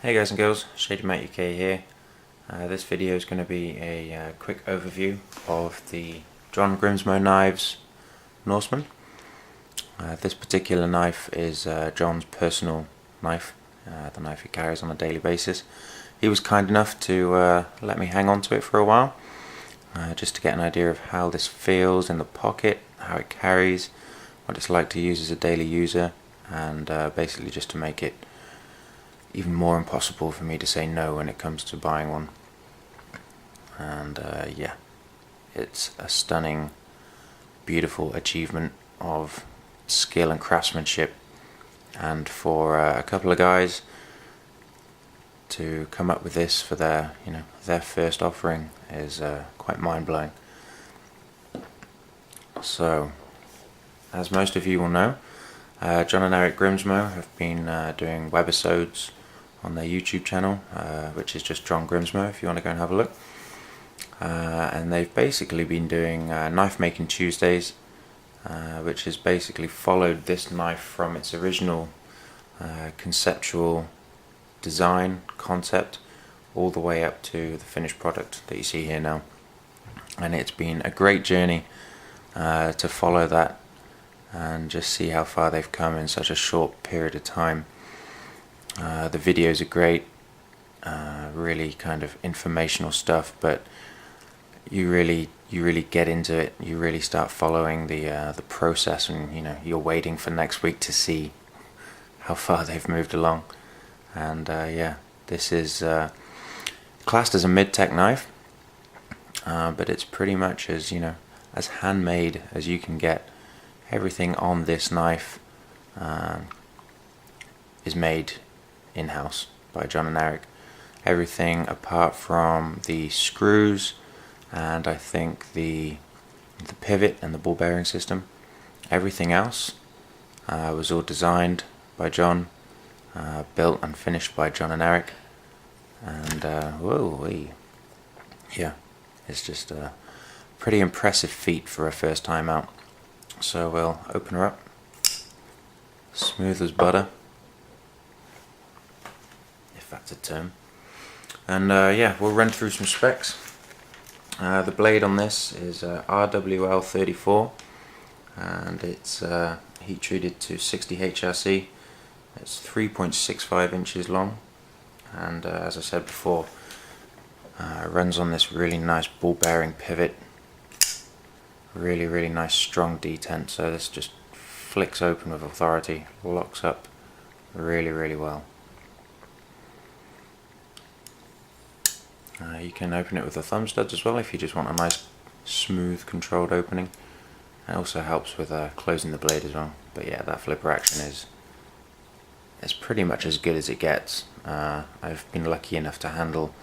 Hey guys and girls, Shady Mate UK here. This video is going to be a quick overview of the John Grimsmo Knives Norseman. This particular knife is John's personal knife, the knife he carries on a daily basis. He was kind enough to let me hang on to it for a while, just to get an idea of how this feels in the pocket, how it carries, what it's like to use as a daily user, and basically just to make it even more impossible for me to say no when it comes to buying one. And yeah, it's a stunning, beautiful achievement of skill and craftsmanship, and for a couple of guys to come up with this for their first offering is quite mind-blowing. So, as most of you will know, John and Eric Grimsmo have been doing webisodes on their YouTube channel, which is just John Grimsmo if you want to go and have a look. And they've basically been doing Knife Making Tuesdays, which has basically followed this knife from its original conceptual design concept all the way up to the finished product that you see here now. And it's been a great journey to follow that and just see how far they've come in such a short period of time. The videos are great, really kind of informational stuff, but you really get into it. You really start following the process, and you're waiting for next week to see how far they've moved along. And yeah, this is classed as a mid-tech knife, but it's pretty much as as handmade as you can get. Everything on this knife is made in-house by John and Eric. Everything apart from the screws and I think the pivot and the ball bearing system. Everything else was all designed by John, built and finished by John and Eric. And yeah, it's just a pretty impressive feat for a first time out. So we'll open her up, smooth as butter, if that's a term. And yeah, we'll run through some specs. The blade on this is RWL34, and it's heat treated to 60 HRC. It's 3.65 inches long, and as I said before, it runs on this really nice ball bearing pivot. Really nice strong detent, so this just flicks open with authority, locks up really well. You can open it with the thumb studs as well if you just want a nice smooth controlled opening. It also helps with closing the blade as well. But yeah, that flipper action is pretty much as good as it gets. I've been lucky enough to handle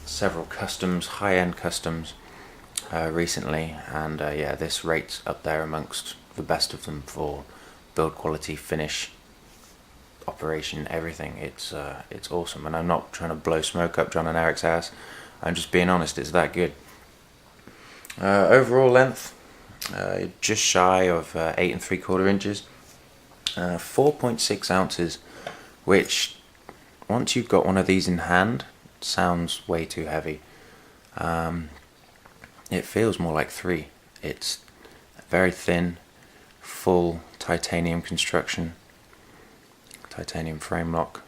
several customs, high-end customs, recently, and yeah, this rates up there amongst the best of them for build quality, finish, operation, everything. It's awesome, and I'm not trying to blow smoke up John and Eric's ass. I'm just being honest, it's that good. Overall length, just shy of 8 3/4 inches, 4.6 ounces, which once you've got one of these in hand sounds way too heavy. It feels more like 3. It's very thin, full titanium construction, titanium frame lock,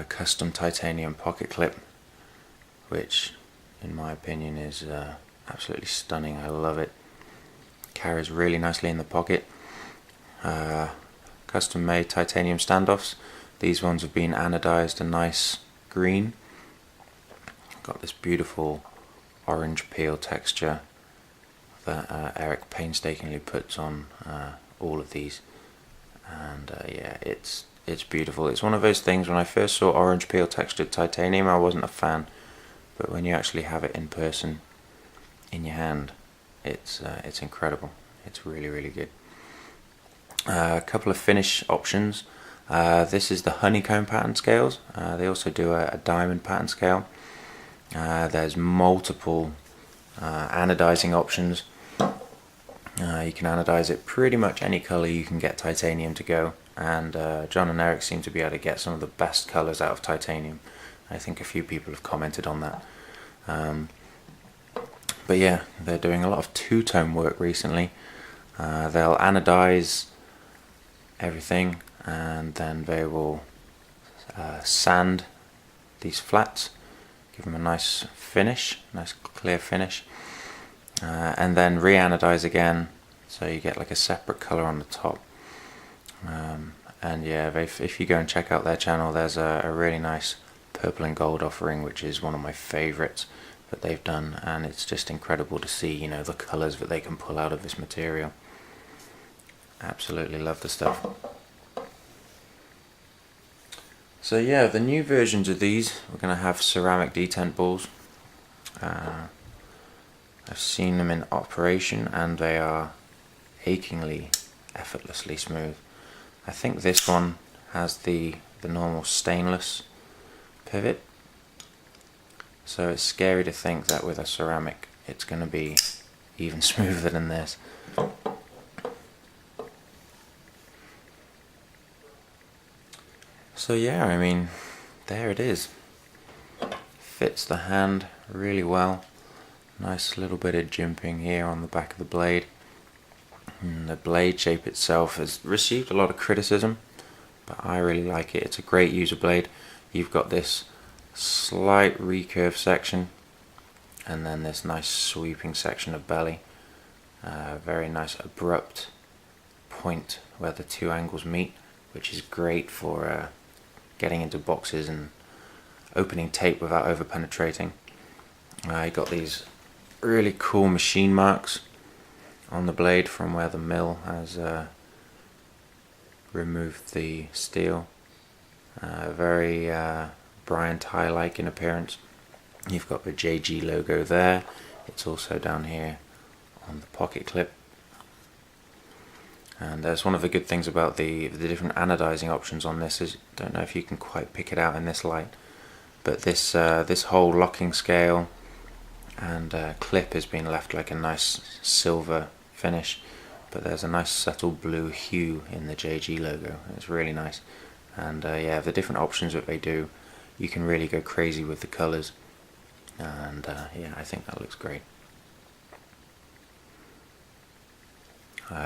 custom titanium pocket clip, which in my opinion is absolutely stunning. I love it. Carries really nicely in the pocket. Custom made titanium standoffs. These ones have been anodized a nice green. Got this beautiful orange peel texture that Eric painstakingly puts on all of these, and yeah, it's beautiful. It's one of those things, when I first saw orange peel textured titanium I wasn't a fan, but when you actually have it in person in your hand, it's incredible. It's really good. A couple of finish options. This is the honeycomb pattern scales. They also do a diamond pattern scale. There's multiple anodizing options. You can anodize it pretty much any color you can get titanium to go. and John and Eric seem to be able to get some of the best colours out of titanium. I think a few people have commented on that. But yeah, they're doing a lot of two-tone work recently. They'll anodize everything, and then they will sand these flats, give them a nice finish, nice clear finish, and then re-anodize again, so you get like a separate color on the top. And yeah, if you go and check out their channel, there's a really nice purple and gold offering, which is one of my favorites that they've done, and it's just incredible to see, you know, the colors that they can pull out of this material. Absolutely love the stuff. So yeah, the new versions of these, we're going to have ceramic detent balls. I've seen them in operation and they are achingly, effortlessly smooth. I think this one has the normal stainless pivot, so it's scary to think that with a ceramic it's going to be even smoother than this. So yeah, I mean, there it is. Fits the hand really well. Nice little bit of jimping here on the back of the blade. And the blade shape itself has received a lot of criticism, but I really like it. It's a great user blade. You've got this slight recurve section, and then this nice sweeping section of belly. Very nice abrupt point where the two angles meet, which is great for getting into boxes and opening tape without over penetrating. You got these really cool machine marks on the blade from where the mill has removed the steel. Very Brian Ty-like in appearance. You've got the JG logo there. It's also down here on the pocket clip. And that's one of the good things about the different anodizing options on this is, don't know if you can quite pick it out in this light, but this whole locking scale and clip has been left like a nice silver finish, but there's a nice subtle blue hue in the JG logo. It's really nice. And yeah, the different options that they do, you can really go crazy with the colors, and yeah, I think that looks great.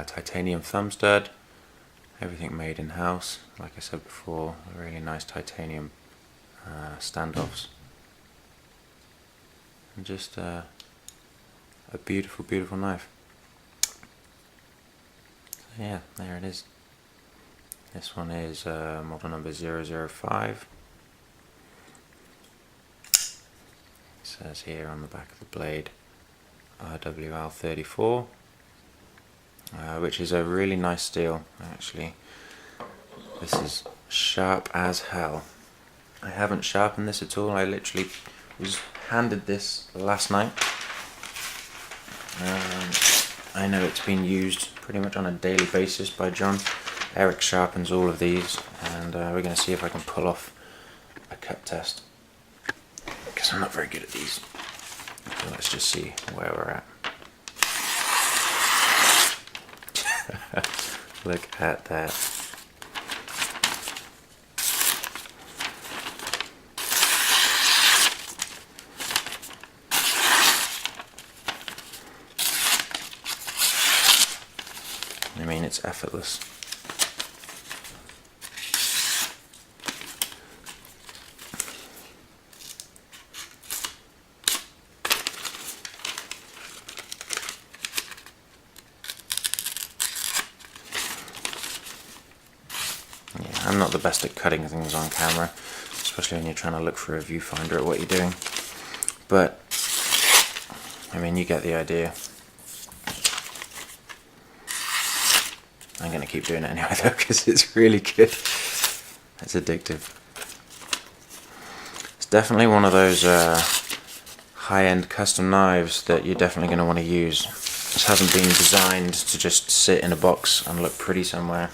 Titanium thumb stud, everything made in house. Like I said before, really nice titanium standoffs, and just a beautiful, beautiful knife. So yeah, there it is. This one is model number 005. It says here on the back of the blade RWL34. Which is a really nice steel, actually. This is sharp as hell. I haven't sharpened this at all. I literally was handed this last night. I know it's been used pretty much on a daily basis by John. Eric sharpens all of these, and we're going to see if I can pull off a cut test, because I'm not very good at these. So let's just see where we're at. Look at that. I mean, it's effortless. I'm not the best at cutting things on camera, especially when you're trying to look for a viewfinder at what you're doing, but I mean, you get the idea. I'm going to keep doing it anyway though, because it's really good. It's addictive. It's definitely one of those high-end custom knives that you're definitely going to want to use. This hasn't been designed to just sit in a box and look pretty somewhere.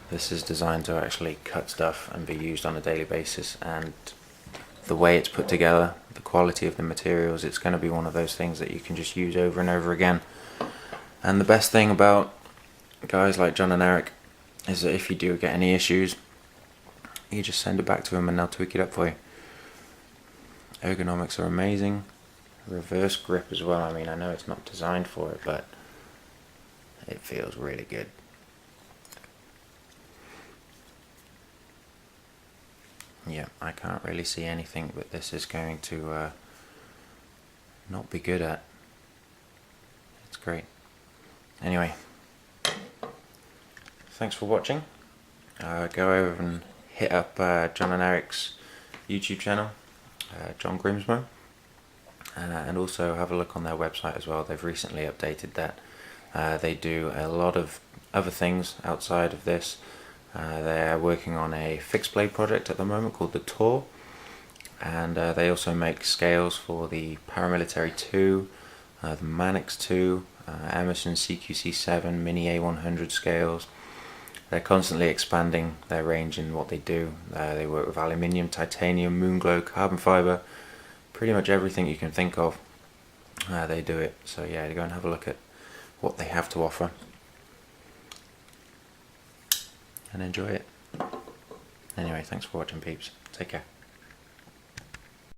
This is designed to actually cut stuff and be used on a daily basis, and the way it's put together, the quality of the materials, it's going to be one of those things that you can just use over and over again. And the best thing about guys like John and Eric is that if you do get any issues, you just send it back to them and they'll tweak it up for you. Ergonomics are amazing. Reverse grip as well. I mean, I know it's not designed for it, but it feels really good. Yeah, I can't really see anything that this is going to not be good at. It's great. Anyway, thanks for watching. Go over and hit up John and Eric's YouTube channel, John Grimsmo, and also have a look on their website as well. They've recently updated that. They do a lot of other things outside of this. They're working on a fixed blade project at the moment called the Tor, and they also make scales for the Paramilitary 2, the Manix 2, Emerson CQC7, Mini A100 scales. They're constantly expanding their range in what they do. They work with aluminium, titanium, moonglow, carbon fibre, pretty much everything you can think of. They do it. So yeah, go and have a look at what they have to offer and enjoy it. Anyway, thanks for watching, peeps. Take care.